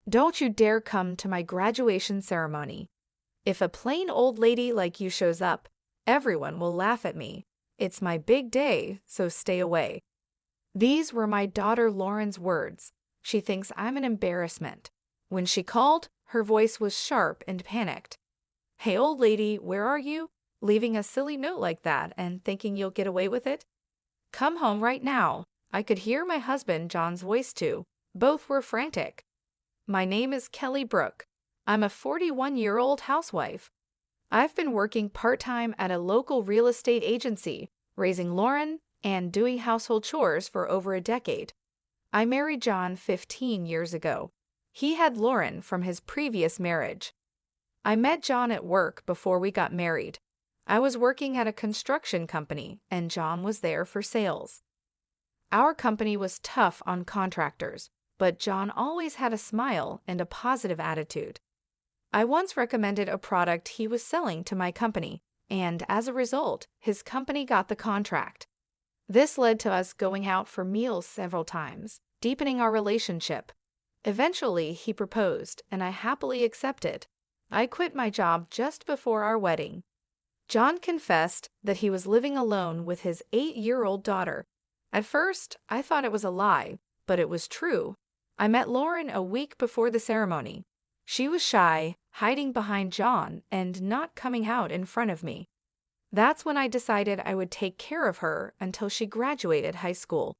Don't you dare come to my graduation ceremony. If a plain old lady like you shows up, everyone will laugh at me. It's my big day, so stay away." These were my daughter Lauren's words. She thinks I'm an embarrassment. When she called, her voice was sharp and panicked. "Hey, old lady, where are you? Leaving a silly note like that and thinking you'll get away with it? Come home right now." I could hear my husband John's voice too. Both were frantic. "My name is Kelly Brooke. I'm a 41-year-old housewife. I've been working part-time at a local real estate agency, raising Lauren and doing household chores for over a decade. I married John 15 years ago. He had Lauren from his previous marriage. I met John at work before we got married. I was working at a construction company, and John was there for sales. Our company was tough on contractors, but John always had a smile and a positive attitude. I once recommended a product he was selling to my company, and as a result, his company got the contract. This led to us going out for meals several times, deepening our relationship. Eventually, he proposed, and I happily accepted. I quit my job just before our wedding. John confessed that he was living alone with his 8-year-old daughter. At first, I thought it was a lie, but it was true. I met Lauren a week before the ceremony. She was shy, hiding behind John, and not coming out in front of me. That's when I decided I would take care of her until she graduated high school.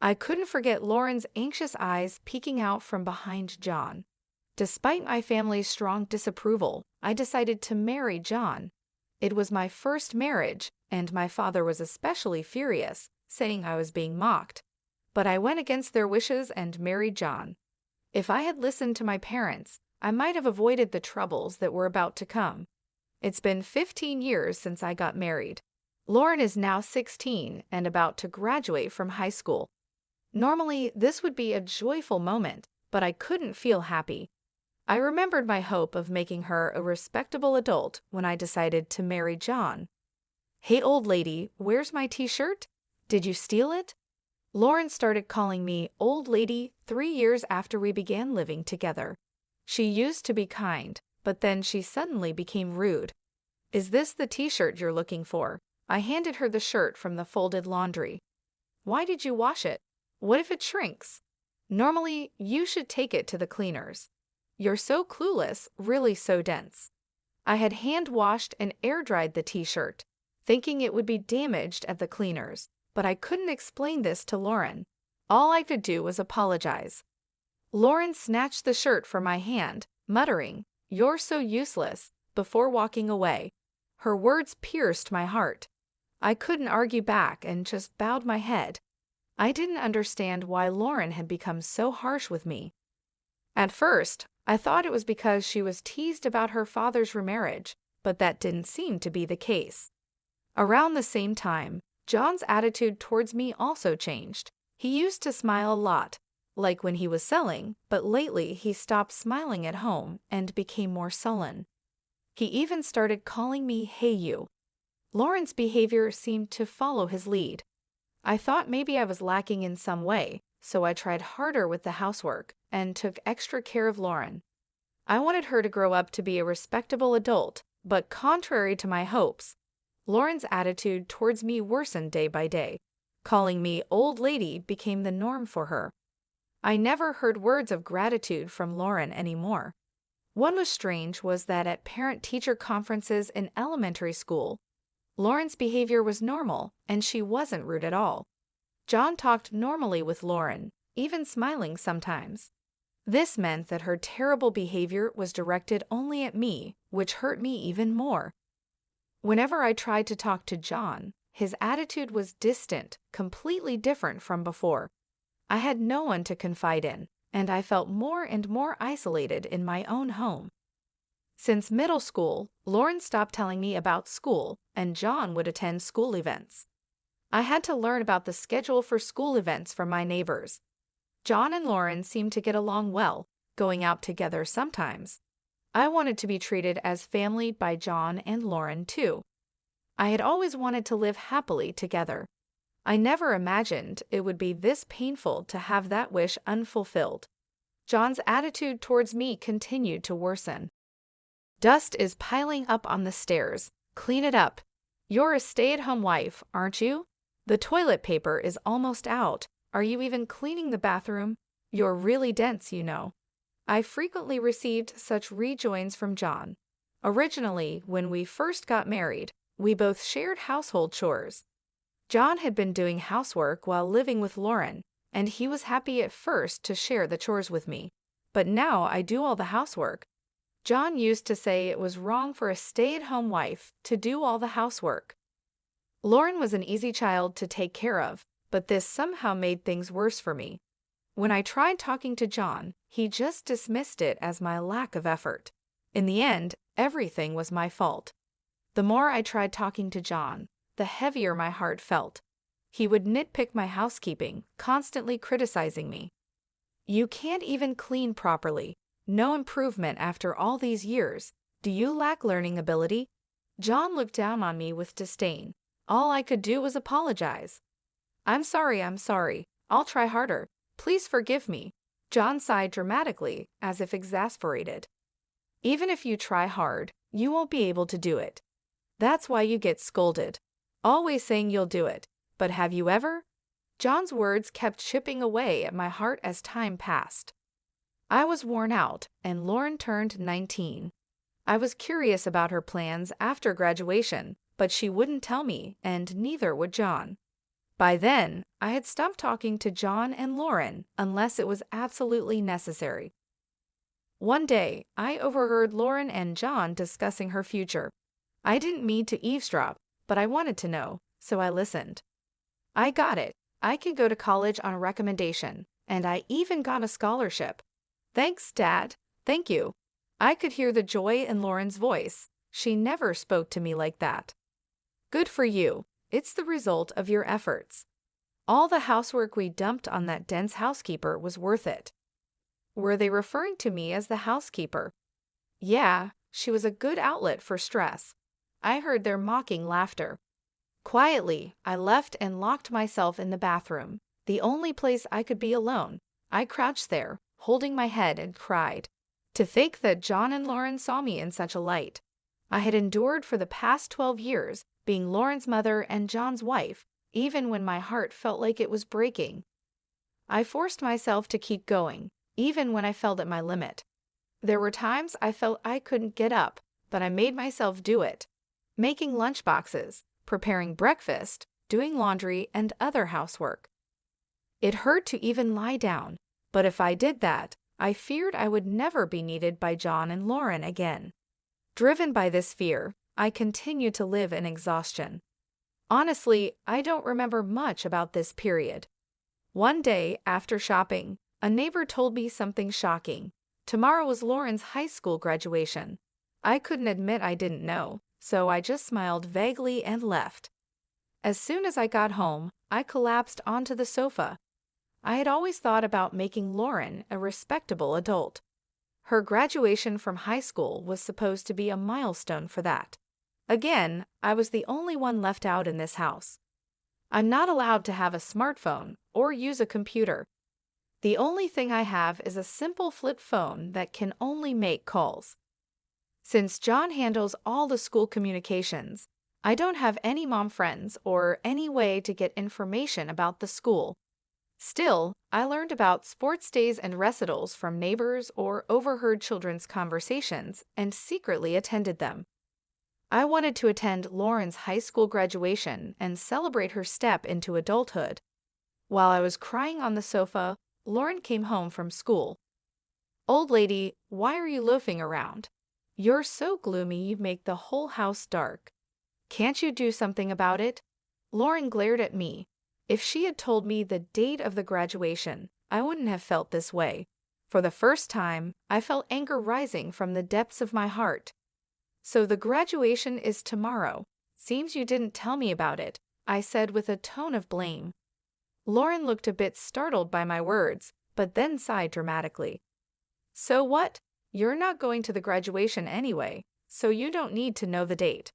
I couldn't forget Lauren's anxious eyes peeking out from behind John. Despite my family's strong disapproval, I decided to marry John. It was my first marriage, and my father was especially furious, saying I was being mocked. But I went against their wishes and married John. If I had listened to my parents, I might have avoided the troubles that were about to come. It's been 15 years since I got married. Lauren is now 16 and about to graduate from high school. Normally, this would be a joyful moment, but I couldn't feel happy. I remembered my hope of making her a respectable adult when I decided to marry John. "Hey, old lady, where's my t-shirt? Did you steal it?" Lauren started calling me old lady 3 years after we began living together. She used to be kind, but then she suddenly became rude. "Is this the t-shirt you're looking for?" I handed her the shirt from the folded laundry. "Why did you wash it? What if it shrinks? Normally, you should take it to the cleaners. You're so clueless, really so dense." I had hand-washed and air-dried the t-shirt, thinking it would be damaged at the cleaners, but I couldn't explain this to Lauren. All I could do was apologize. Lauren snatched the shirt from my hand, muttering, "You're so useless," before walking away. Her words pierced my heart. I couldn't argue back and just bowed my head. I didn't understand why Lauren had become so harsh with me. At first, I thought it was because she was teased about her father's remarriage, but that didn't seem to be the case. Around the same time, John's attitude towards me also changed. He used to smile a lot, like when he was selling, but lately he stopped smiling at home and became more sullen. He even started calling me "Hey you." Lauren's behavior seemed to follow his lead. I thought maybe I was lacking in some way, so I tried harder with the housework and took extra care of Lauren. I wanted her to grow up to be a respectable adult, but contrary to my hopes, Lauren's attitude towards me worsened day by day. Calling me old lady became the norm for her. I never heard words of gratitude from Lauren anymore. What was strange was that at parent-teacher conferences in elementary school, Lauren's behavior was normal and she wasn't rude at all. John talked normally with Lauren, even smiling sometimes. This meant that her terrible behavior was directed only at me, which hurt me even more. Whenever I tried to talk to John, his attitude was distant, completely different from before. I had no one to confide in, and I felt more and more isolated in my own home. Since middle school, Lauren stopped telling me about school, and John would attend school events. I had to learn about the schedule for school events from my neighbors. John and Lauren seemed to get along well, going out together sometimes. I wanted to be treated as family by John and Lauren too. I had always wanted to live happily together. I never imagined it would be this painful to have that wish unfulfilled. John's attitude towards me continued to worsen. Dust is piling up on the stairs. Clean it up. You're a stay-at-home wife, aren't you? The toilet paper is almost out. Are you even cleaning the bathroom? You're really dense, you know. I frequently received such rejoins from John. Originally, when we first got married, we both shared household chores. John had been doing housework while living with Lauren, and he was happy at first to share the chores with me. But now I do all the housework. John used to say it was wrong for a stay-at-home wife to do all the housework. Lauren was an easy child to take care of, but this somehow made things worse for me. When I tried talking to John, he just dismissed it as my lack of effort. In the end, everything was my fault. The more I tried talking to John, the heavier my heart felt. He would nitpick my housekeeping, constantly criticizing me. You can't even clean properly. No improvement after all these years. Do you lack learning ability? John looked down on me with disdain. All I could do was apologize. I'm sorry. I'll try harder. Please forgive me. John sighed dramatically, as if exasperated. Even if you try hard, you won't be able to do it. That's why you get scolded. Always saying you'll do it. But have you ever? John's words kept chipping away at my heart as time passed. I was worn out, and Lauren turned 19. I was curious about her plans after graduation, but she wouldn't tell me, and neither would John. By then, I had stopped talking to John and Lauren unless it was absolutely necessary. One day, I overheard Lauren and John discussing her future. I didn't mean to eavesdrop, but I wanted to know, so I listened. I got it. I could go to college on a recommendation, and I even got a scholarship. Thanks, Dad. Thank you. I could hear the joy in Lauren's voice. She never spoke to me like that. Good for you. It's the result of your efforts. All the housework we dumped on that dense housekeeper was worth it. Were they referring to me as the housekeeper? Yeah, she was a good outlet for stress. I heard their mocking laughter. Quietly, I left and locked myself in the bathroom, the only place I could be alone. I crouched there, holding my head, and cried. To think that John and Lauren saw me in such a light. I had endured for the past 12 years, being Lauren's mother and John's wife, even when my heart felt like it was breaking. I forced myself to keep going, even when I felt at my limit. There were times I felt I couldn't get up, but I made myself do it. Making lunchboxes, preparing breakfast, doing laundry, and other housework. It hurt to even lie down, but if I did that, I feared I would never be needed by John and Lauren again. Driven by this fear, I continued to live in exhaustion. Honestly, I don't remember much about this period. One day, after shopping, a neighbor told me something shocking. Tomorrow was Lauren's high school graduation. I couldn't admit I didn't know, so I just smiled vaguely and left. As soon as I got home, I collapsed onto the sofa. I had always thought about making Lauren a respectable adult. Her graduation from high school was supposed to be a milestone for that. Again, I was the only one left out in this house. I'm not allowed to have a smartphone or use a computer. The only thing I have is a simple flip phone that can only make calls. Since John handles all the school communications, I don't have any mom friends or any way to get information about the school. Still, I learned about sports days and recitals from neighbors or overheard children's conversations and secretly attended them. I wanted to attend Lauren's high school graduation and celebrate her step into adulthood. While I was crying on the sofa, Lauren came home from school. Old lady, why are you loafing around? You're so gloomy you make the whole house dark. Can't you do something about it? Lauren glared at me. If she had told me the date of the graduation, I wouldn't have felt this way. For the first time, I felt anger rising from the depths of my heart. So the graduation is tomorrow. Seems you didn't tell me about it, I said with a tone of blame. Lauren looked a bit startled by my words, but then sighed dramatically. So what? You're not going to the graduation anyway, so you don't need to know the date.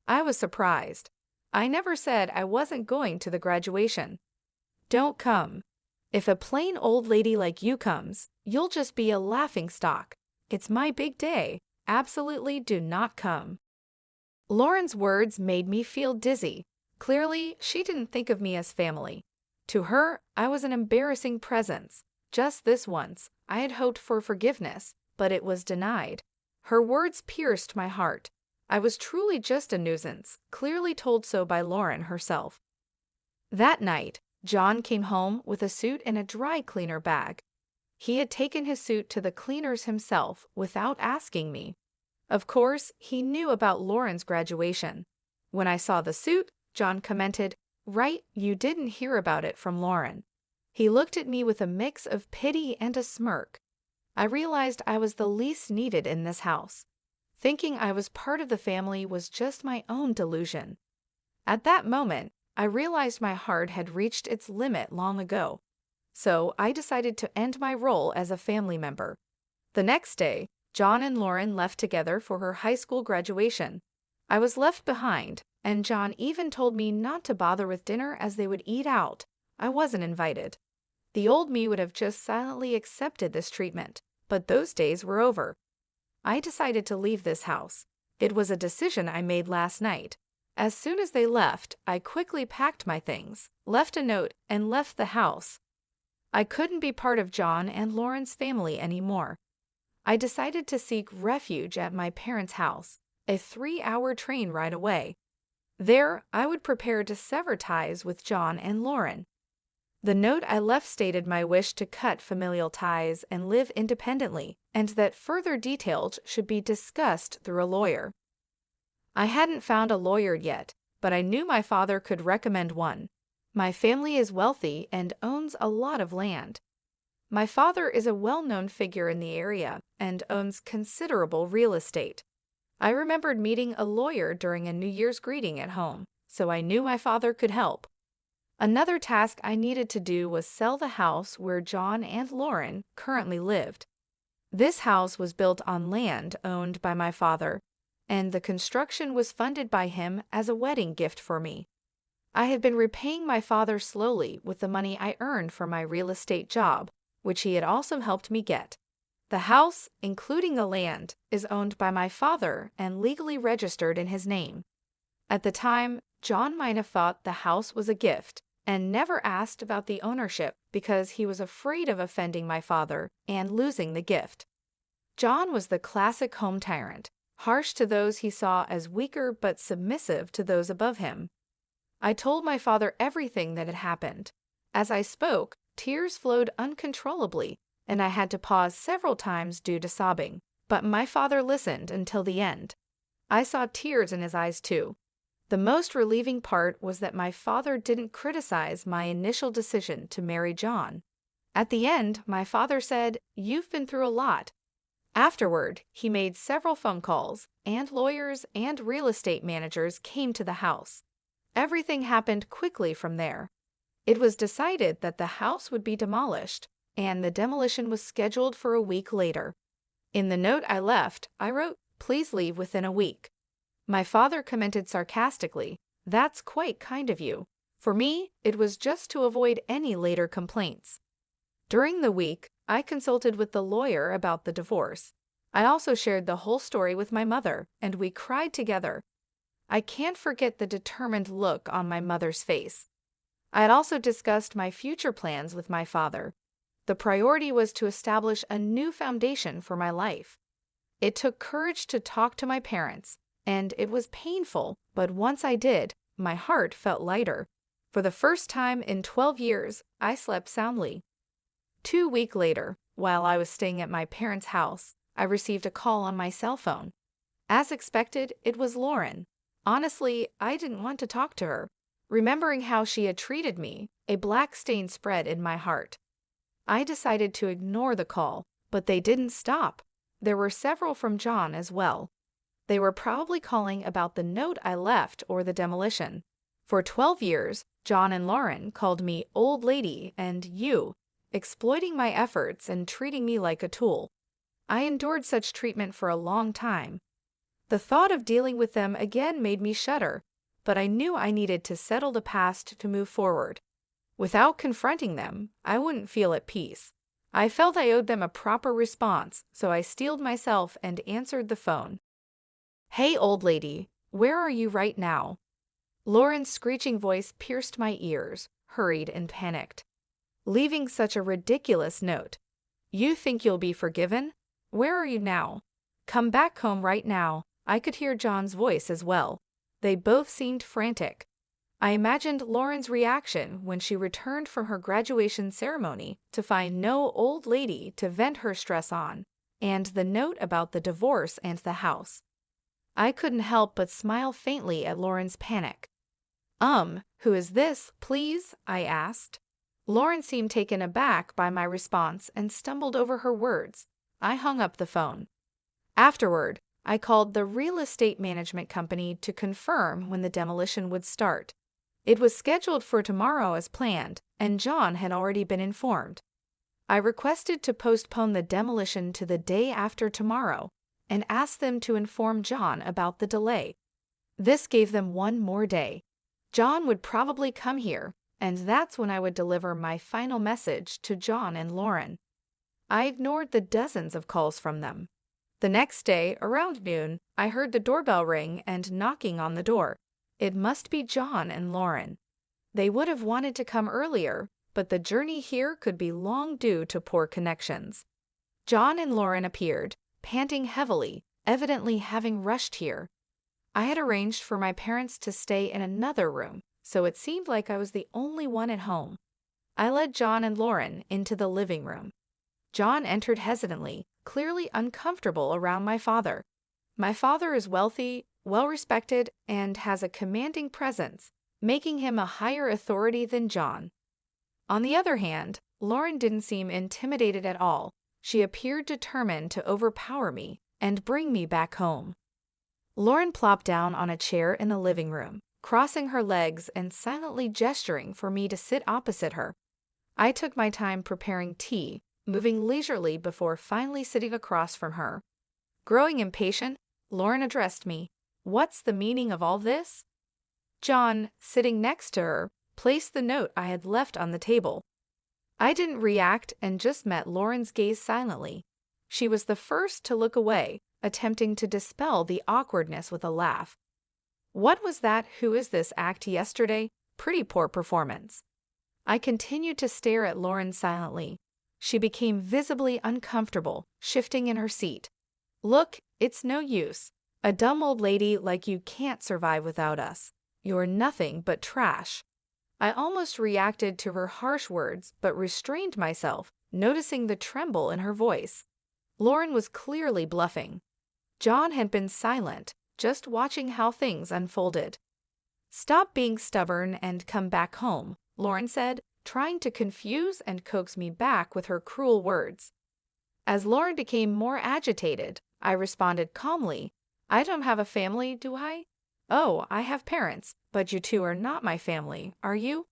I was surprised. I never said I wasn't going to the graduation. Don't come. If a plain old lady like you comes, You'll just be a laughingstock. It's my big day. Absolutely do not come." Lauren's words made me feel dizzy. Clearly, she didn't think of me as family. To her, I was an embarrassing presence. Just this once, I had hoped for forgiveness, but it was denied. Her words pierced my heart. I was truly just a nuisance, clearly told so by Lauren herself. That night, John came home with a suit and a dry cleaner bag. He had taken his suit to the cleaners himself without asking me. Of course, he knew about Lauren's graduation. When I saw the suit, John commented, "Right, you didn't hear about it from Lauren." He looked at me with a mix of pity and a smirk. I realized I was the least needed in this house. Thinking I was part of the family was just my own delusion. At that moment, I realized my heart had reached its limit long ago. So I decided to end my role as a family member. The next day, John and Lauren left together for her high school graduation. I was left behind, and John even told me not to bother with dinner as they would eat out. I wasn't invited. The old me would have just silently accepted this treatment, but those days were over. I decided to leave this house. It was a decision I made last night. As soon as they left, I quickly packed my things, left a note, and left the house. I couldn't be part of John and Lauren's family anymore. I decided to seek refuge at my parents' house, a 3-hour train ride away. There, I would prepare to sever ties with John and Lauren. The note I left stated my wish to cut familial ties and live independently, and that further details should be discussed through a lawyer. I hadn't found a lawyer yet, but I knew my father could recommend one. My family is wealthy and owns a lot of land. My father is a well-known figure in the area and owns considerable real estate. I remembered meeting a lawyer during a New Year's greeting at home, so I knew my father could help. Another task I needed to do was sell the house where John and Lauren currently lived. This house was built on land owned by my father, and the construction was funded by him as a wedding gift for me. I had been repaying my father slowly with the money I earned from my real estate job, which he had also helped me get. The house, including the land, is owned by my father and legally registered in his name. At the time, John might have thought the house was a gift and never asked about the ownership because he was afraid of offending my father and losing the gift. John was the classic home tyrant, harsh to those he saw as weaker but submissive to those above him. I told my father everything that had happened. As I spoke, tears flowed uncontrollably, and I had to pause several times due to sobbing, but my father listened until the end. I saw tears in his eyes too. The most relieving part was that my father didn't criticize my initial decision to marry John. At the end, my father said, "You've been through a lot." Afterward, he made several phone calls, and lawyers and real estate managers came to the house. Everything happened quickly from there. It was decided that the house would be demolished, and the demolition was scheduled for a week later. In the note I left, I wrote, "Please leave within a week." My father commented sarcastically, "That's quite kind of you." For me, it was just to avoid any later complaints. During the week, I consulted with the lawyer about the divorce. I also shared the whole story with my mother, and we cried together. I can't forget the determined look on my mother's face. I had also discussed my future plans with my father. The priority was to establish a new foundation for my life. It took courage to talk to my parents, and it was painful, but once I did, my heart felt lighter. For the first time in 12 years, I slept soundly. 2 weeks later, while I was staying at my parents' house, I received a call on my cell phone. As expected, it was Lauren. Honestly, I didn't want to talk to her. Remembering how she had treated me, a black stain spread in my heart. I decided to ignore the call, but they didn't stop. There were several from John as well. They were probably calling about the note I left or the demolition. For 12 years, John and Lauren called me old lady and you, exploiting my efforts and treating me like a tool. I endured such treatment for a long time. The thought of dealing with them again made me shudder, but I knew I needed to settle the past to move forward. Without confronting them, I wouldn't feel at peace. I felt I owed them a proper response, so I steeled myself and answered the phone. "Hey, old lady, where are you right now?" Lauren's screeching voice pierced my ears, hurried and panicked. "Leaving such a ridiculous note. You think you'll be forgiven? Where are you now? Come back home right now." I could hear John's voice as well. They both seemed frantic. I imagined Lauren's reaction when she returned from her graduation ceremony to find no old lady to vent her stress on, and the note about the divorce and the house. I couldn't help but smile faintly at Lauren's panic. Who is this, please?" I asked. Lauren seemed taken aback by my response and stumbled over her words. I hung up the phone. Afterward, I called the real estate management company to confirm when the demolition would start. It was scheduled for tomorrow as planned, and John had already been informed. I requested to postpone the demolition to the day after tomorrow and asked them to inform John about the delay. This gave them one more day. John would probably come here, and that's when I would deliver my final message to John and Lauren. I ignored the dozens of calls from them. The next day, around noon, I heard the doorbell ring and knocking on the door. It must be John and Lauren. They would have wanted to come earlier, but the journey here could be long due to poor connections. John and Lauren appeared, panting heavily, evidently having rushed here. I had arranged for my parents to stay in another room, so it seemed like I was the only one at home. I led John and Lauren into the living room. John entered hesitantly, clearly uncomfortable around my father. My father is wealthy, well-respected, and has a commanding presence, making him a higher authority than John. On the other hand, Lauren didn't seem intimidated at all. She appeared determined to overpower me and bring me back home. Lauren plopped down on a chair in the living room, crossing her legs and silently gesturing for me to sit opposite her. I took my time preparing tea, moving leisurely before finally sitting across from her. Growing impatient, Lauren addressed me. "What's the meaning of all this?" John, sitting next to her, placed the note I had left on the table. I didn't react and just met Lauren's gaze silently. She was the first to look away, attempting to dispel the awkwardness with a laugh. "What was that 'who is this' act yesterday? Pretty poor performance." I continued to stare at Lauren silently. She became visibly uncomfortable, shifting in her seat. "Look, it's no use. A dumb old lady like you can't survive without us. You're nothing but trash." I almost reacted to her harsh words, but restrained myself, noticing the tremble in her voice. Lauren was clearly bluffing. John had been silent, just watching how things unfolded. "Stop being stubborn and come back home," Lauren said, trying to confuse and coax me back with her cruel words. As Lauren became more agitated, I responded calmly, "I don't have a family, do I?" "Oh, I have parents, but you two are not my family, are you?"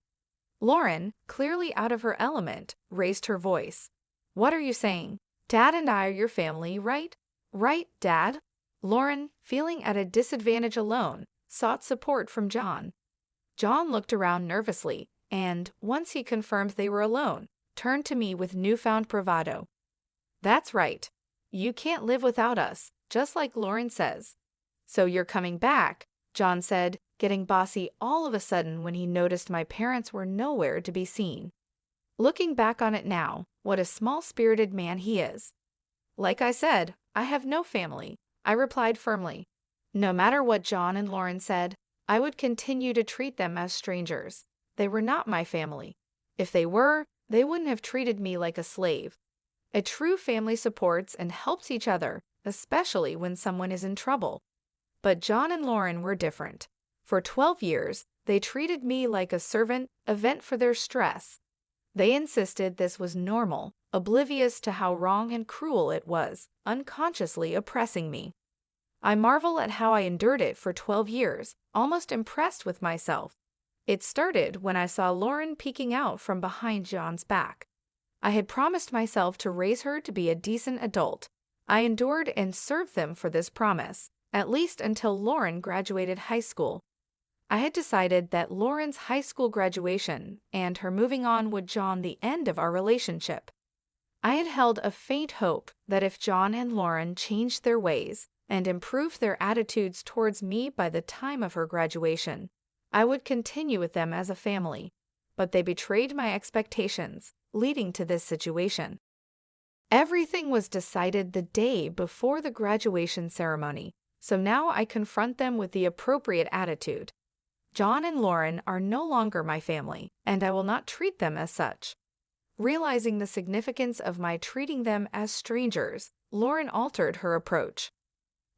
Lauren, clearly out of her element, raised her voice. "What are you saying? Dad and I are your family, right?" "Right, Dad?" Lauren, feeling at a disadvantage alone, sought support from John. John looked around nervously, and, once he confirmed they were alone, turned to me with newfound bravado. "That's right. You can't live without us, just like Lauren says." "So you're coming back," John said, getting bossy all of a sudden when he noticed my parents were nowhere to be seen. Looking back on it now, what a small-spirited man he is. "Like I said, I have no family," I replied firmly. No matter what John and Lauren said, I would continue to treat them as strangers. They were not my family. If they were, they wouldn't have treated me like a slave. A true family supports and helps each other, especially when someone is in trouble. But John and Lauren were different. For 12 years, they treated me like a servant, a vent for their stress. They insisted this was normal, oblivious to how wrong and cruel it was, unconsciously oppressing me. I marvel at how I endured it for 12 years, almost impressed with myself. It started when I saw Lauren peeking out from behind John's back. I had promised myself to raise her to be a decent adult. I endured and served them for this promise, at least until Lauren graduated high school. I had decided that Lauren's high school graduation and her moving on would John the end of our relationship. I had held a faint hope that if John and Lauren changed their ways and improved their attitudes towards me by the time of her graduation, I would continue with them as a family. But they betrayed my expectations, leading to this situation. Everything was decided the day before the graduation ceremony, so now I confront them with the appropriate attitude. John and Lauren are no longer my family, and I will not treat them as such. Realizing the significance of my treating them as strangers, Lauren altered her approach.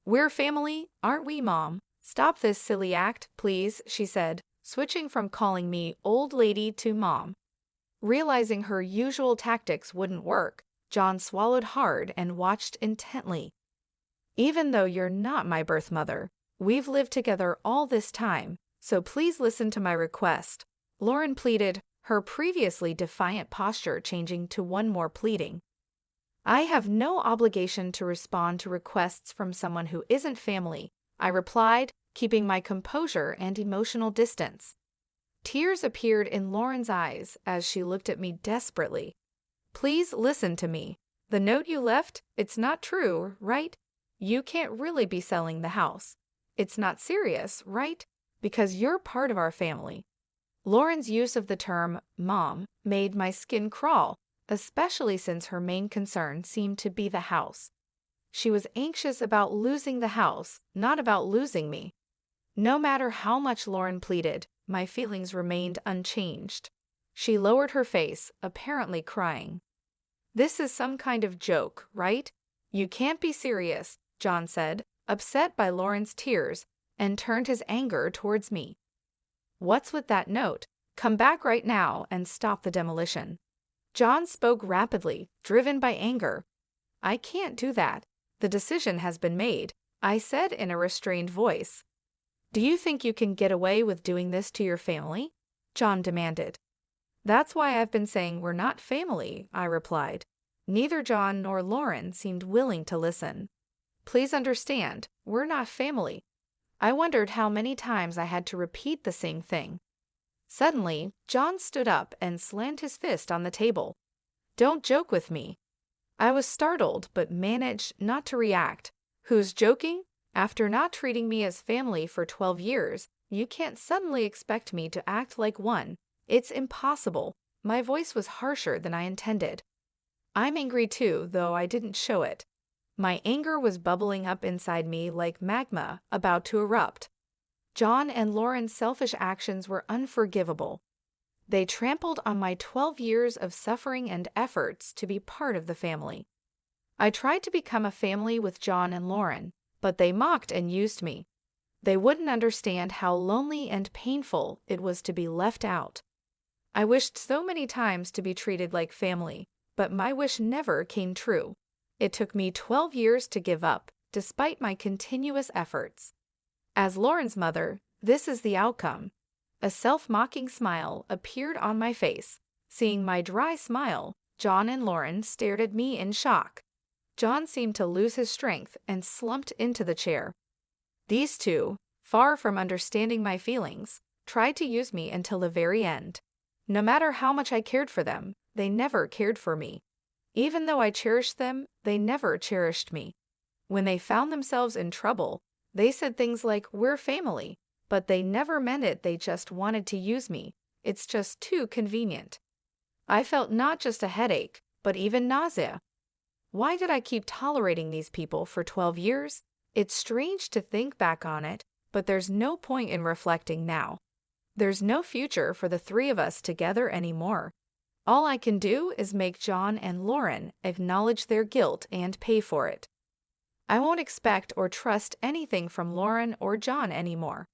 "We're family, aren't we, Mom? Stop this silly act, please," she said, switching from calling me old lady to Mom. Realizing her usual tactics wouldn't work, John swallowed hard and watched intently. "Even though you're not my birth mother, we've lived together all this time, so please listen to my request," Lauren pleaded, her previously defiant posture changing to one more pleading. "I have no obligation to respond to requests from someone who isn't family," I replied, keeping my composure and emotional distance. Tears appeared in Lauren's eyes as she looked at me desperately. "Please listen to me. The note you left, it's not true, right? You can't really be selling the house. It's not serious, right? Because you're part of our family." Lauren's use of the term "mom" made my skin crawl, especially since her main concern seemed to be the house. She was anxious about losing the house, not about losing me. No matter how much Lauren pleaded, my feelings remained unchanged. She lowered her face, apparently crying. "This is some kind of joke, right? You can't be serious," John said, upset by Lauren's tears, and turned his anger towards me. "What's with that note? Come back right now and stop the demolition." John spoke rapidly, driven by anger. "I can't do that. The decision has been made," I said in a restrained voice. "Do you think you can get away with doing this to your family?" John demanded. "That's why I've been saying we're not family," I replied. Neither John nor Lauren seemed willing to listen. "Please understand, we're not family." I wondered how many times I had to repeat the same thing. Suddenly, John stood up and slammed his fist on the table. "Don't joke with me." I was startled but managed not to react. "Who's joking? After not treating me as family for 12 years, you can't suddenly expect me to act like one. It's impossible." My voice was harsher than I intended. I'm angry too, though I didn't show it. My anger was bubbling up inside me like magma about to erupt. John and Lauren's selfish actions were unforgivable. They trampled on my 12 years of suffering and efforts to be part of the family. I tried to become a family with John and Lauren, but they mocked and used me. They wouldn't understand how lonely and painful it was to be left out. I wished so many times to be treated like family, but my wish never came true. It took me 12 years to give up, despite my continuous efforts. As Lauren's mother, this is the outcome. A self-mocking smile appeared on my face. Seeing my dry smile, John and Lauren stared at me in shock. John seemed to lose his strength and slumped into the chair. These two, far from understanding my feelings, tried to use me until the very end. No matter how much I cared for them, they never cared for me. Even though I cherished them, they never cherished me. When they found themselves in trouble, they said things like, "We're family," but they never meant it. They just wanted to use me. It's just too convenient. I felt not just a headache, but even nausea. Why did I keep tolerating these people for 12 years? It's strange to think back on it, but there's no point in reflecting now. There's no future for the three of us together anymore. All I can do is make John and Lauren acknowledge their guilt and pay for it. I won't expect or trust anything from Lauren or John anymore.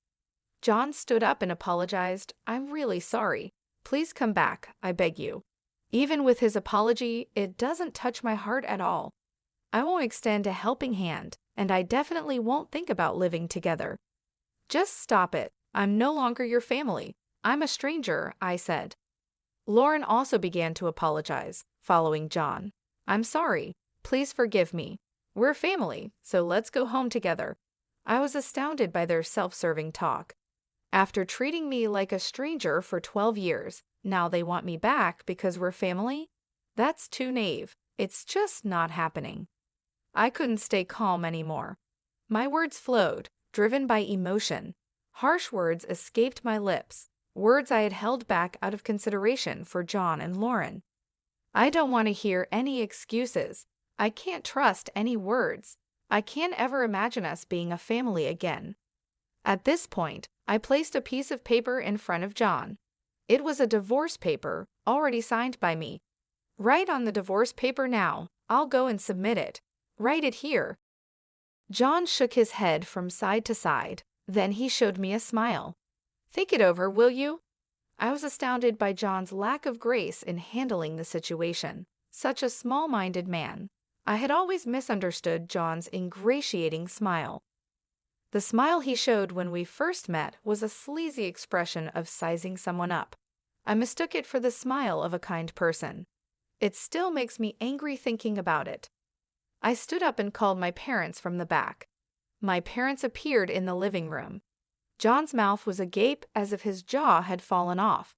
John stood up and apologized. "I'm really sorry. Please come back, I beg you." Even with his apology, it doesn't touch my heart at all. I won't extend a helping hand, and I definitely won't think about living together. "Just stop it. I'm no longer your family. I'm a stranger," I said. Lauren also began to apologize, following John. "I'm sorry. Please forgive me. We're family, so let's go home together." I was astounded by their self-serving talk. After treating me like a stranger for 12 years, now they want me back because we're family? That's too naive. It's just not happening. I couldn't stay calm anymore. My words flowed, driven by emotion. Harsh words escaped my lips, words I had held back out of consideration for John and Lauren. I don't want to hear any excuses. I can't trust any words. I can't ever imagine us being a family again. At this point, I placed a piece of paper in front of John. It was a divorce paper, already signed by me. Write on the divorce paper now. I'll go and submit it. Write it here. John shook his head from side to side. Then he showed me a smile. Think it over, will you? I was astounded by John's lack of grace in handling the situation. Such a small-minded man. I had always misunderstood John's ingratiating smile. The smile he showed when we first met was a sleazy expression of sizing someone up. I mistook it for the smile of a kind person. It still makes me angry thinking about it. I stood up and called my parents from the back. My parents appeared in the living room. John's mouth was agape as if his jaw had fallen off.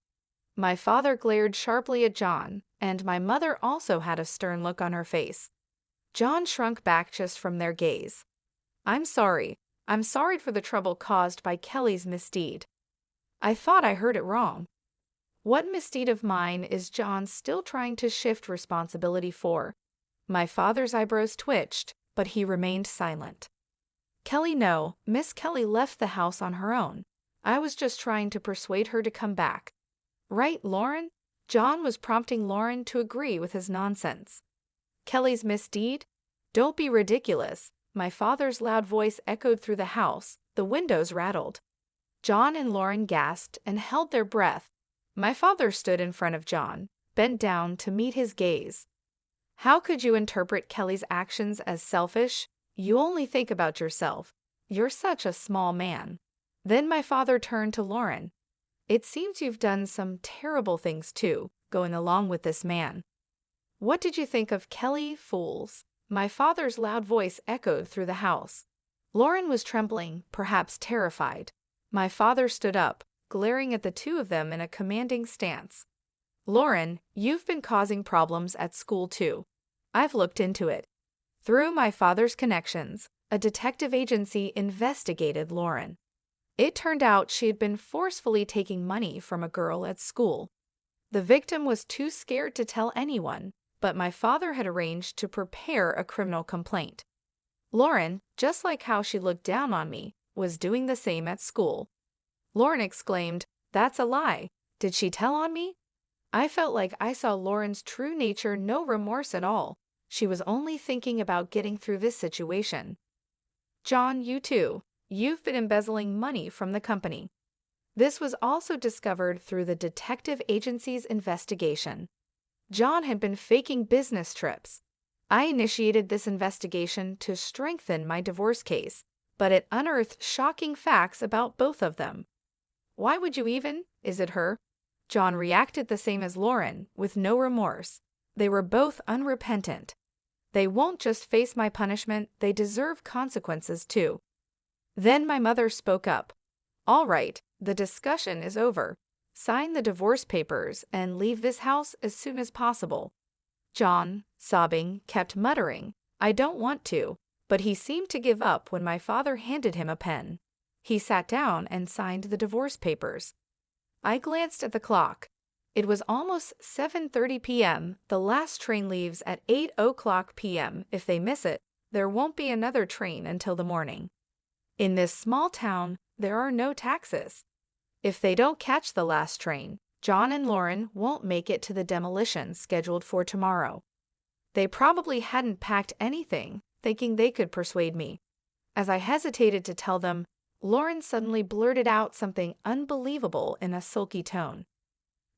My father glared sharply at John, and my mother also had a stern look on her face. John shrunk back just from their gaze. I'm sorry. I'm sorry for the trouble caused by Kelly's misdeed. I thought I heard it wrong. What misdeed of mine is John still trying to shift responsibility for? My father's eyebrows twitched, but he remained silent. Kelly, no, Miss Kelly left the house on her own. I was just trying to persuade her to come back. Right, Lauren? John was prompting Lauren to agree with his nonsense. Kelly's misdeed? Don't be ridiculous. My father's loud voice echoed through the house. The windows rattled. John and Lauren gasped and held their breath. My father stood in front of John, bent down to meet his gaze. How could you interpret Kelly's actions as selfish? You only think about yourself. You're such a small man. Then my father turned to Lauren. It seems you've done some terrible things too, going along with this man. What did you think of Kelly, fools? My father's loud voice echoed through the house. Lauren was trembling, perhaps terrified. My father stood up, glaring at the two of them in a commanding stance. Lauren, you've been causing problems at school too. I've looked into it. Through my father's connections, a detective agency investigated Lauren. It turned out she had been forcefully taking money from a girl at school. The victim was too scared to tell anyone, but my father had arranged to prepare a criminal complaint. Lauren, just like how she looked down on me, was doing the same at school. Lauren exclaimed, "That's a lie. Did she tell on me?" I felt like I saw Lauren's true nature, no remorse at all. She was only thinking about getting through this situation. John, you too. You've been embezzling money from the company. This was also discovered through the detective agency's investigation. John had been faking business trips. I initiated this investigation to strengthen my divorce case, but it unearthed shocking facts about both of them. Why would you even? Is it her? John reacted the same as Lauren, with no remorse. They were both unrepentant. They won't just face my punishment, they deserve consequences too. Then my mother spoke up. All right, the discussion is over. Sign the divorce papers and leave this house as soon as possible. John, sobbing, kept muttering, I don't want to, but he seemed to give up when my father handed him a pen. He sat down and signed the divorce papers. I glanced at the clock. It was almost 7:30 p.m. The last train leaves at 8:00 p.m. If they miss it, there won't be another train until the morning. In this small town, there are no taxis. If they don't catch the last train, John and Lauren won't make it to the demolition scheduled for tomorrow. They probably hadn't packed anything, thinking they could persuade me. As I hesitated to tell them, Lauren suddenly blurted out something unbelievable in a sulky tone.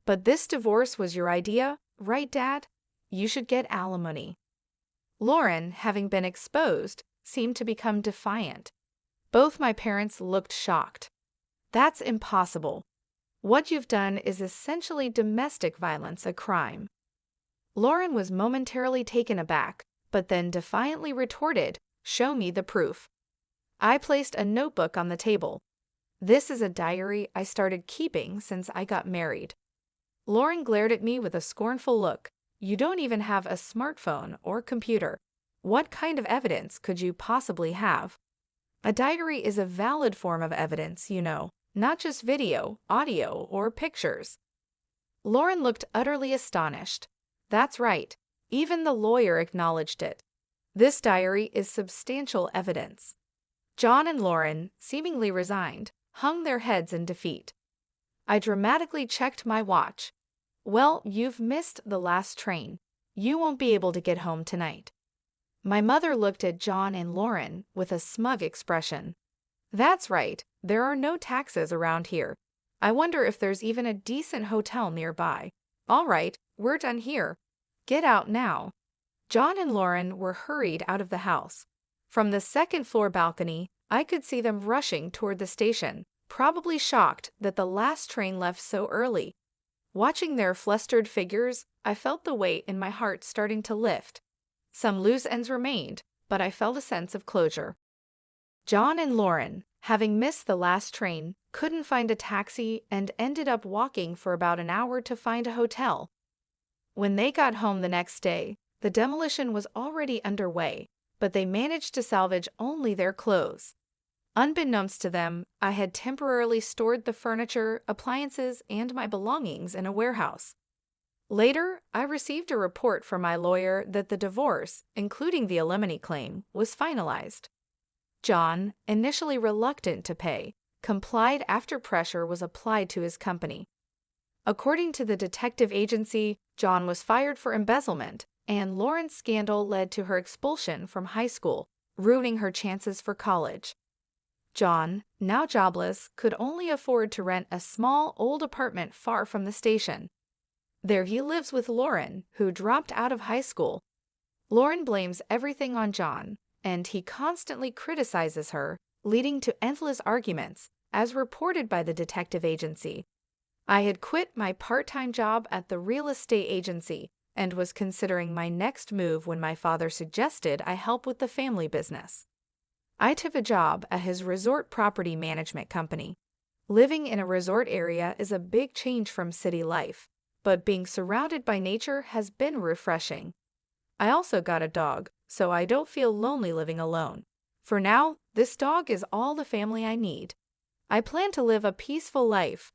But this divorce was your idea, right, Dad? You should get alimony. Lauren, having been exposed, seemed to become defiant. Both my parents looked shocked. That's impossible. What you've done is essentially domestic violence, a crime. Lauren was momentarily taken aback, but then defiantly retorted, Show me the proof. I placed a notebook on the table. This is a diary I started keeping since I got married. Lauren glared at me with a scornful look. You don't even have a smartphone or computer. What kind of evidence could you possibly have? A diary is a valid form of evidence, not just video, audio, or pictures. Lauren looked utterly astonished. That's right. Even the lawyer acknowledged it. This diary is substantial evidence. John and Lauren, seemingly resigned, hung their heads in defeat. I dramatically checked my watch. Well, you've missed the last train. You won't be able to get home tonight. My mother looked at John and Lauren with a smug expression. That's right, there are no taxis around here. I wonder if there's even a decent hotel nearby. All right, we're done here. Get out now. John and Lauren were hurried out of the house. From the second-floor balcony, I could see them rushing toward the station, probably shocked that the last train left so early. Watching their flustered figures, I felt the weight in my heart starting to lift. Some loose ends remained, but I felt a sense of closure. John and Lauren, having missed the last train, couldn't find a taxi and ended up walking for about an hour to find a hotel. When they got home the next day, the demolition was already underway, but they managed to salvage only their clothes. Unbeknownst to them, I had temporarily stored the furniture, appliances, and my belongings in a warehouse. Later, I received a report from my lawyer that the divorce, including the alimony claim, was finalized. John, initially reluctant to pay, complied after pressure was applied to his company. According to the detective agency, John was fired for embezzlement, and Lauren's scandal led to her expulsion from high school, ruining her chances for college. John, now jobless, could only afford to rent a small, old apartment far from the station. There he lives with Lauren, who dropped out of high school. Lauren blames everything on John, and he constantly criticizes her, leading to endless arguments, as reported by the detective agency. I had quit my part-time job at the real estate agency and was considering my next move when my father suggested I help with the family business. I took a job at his resort property management company. Living in a resort area is a big change from city life, but being surrounded by nature has been refreshing. I also got a dog, so I don't feel lonely living alone. For now, this dog is all the family I need. I plan to live a peaceful life,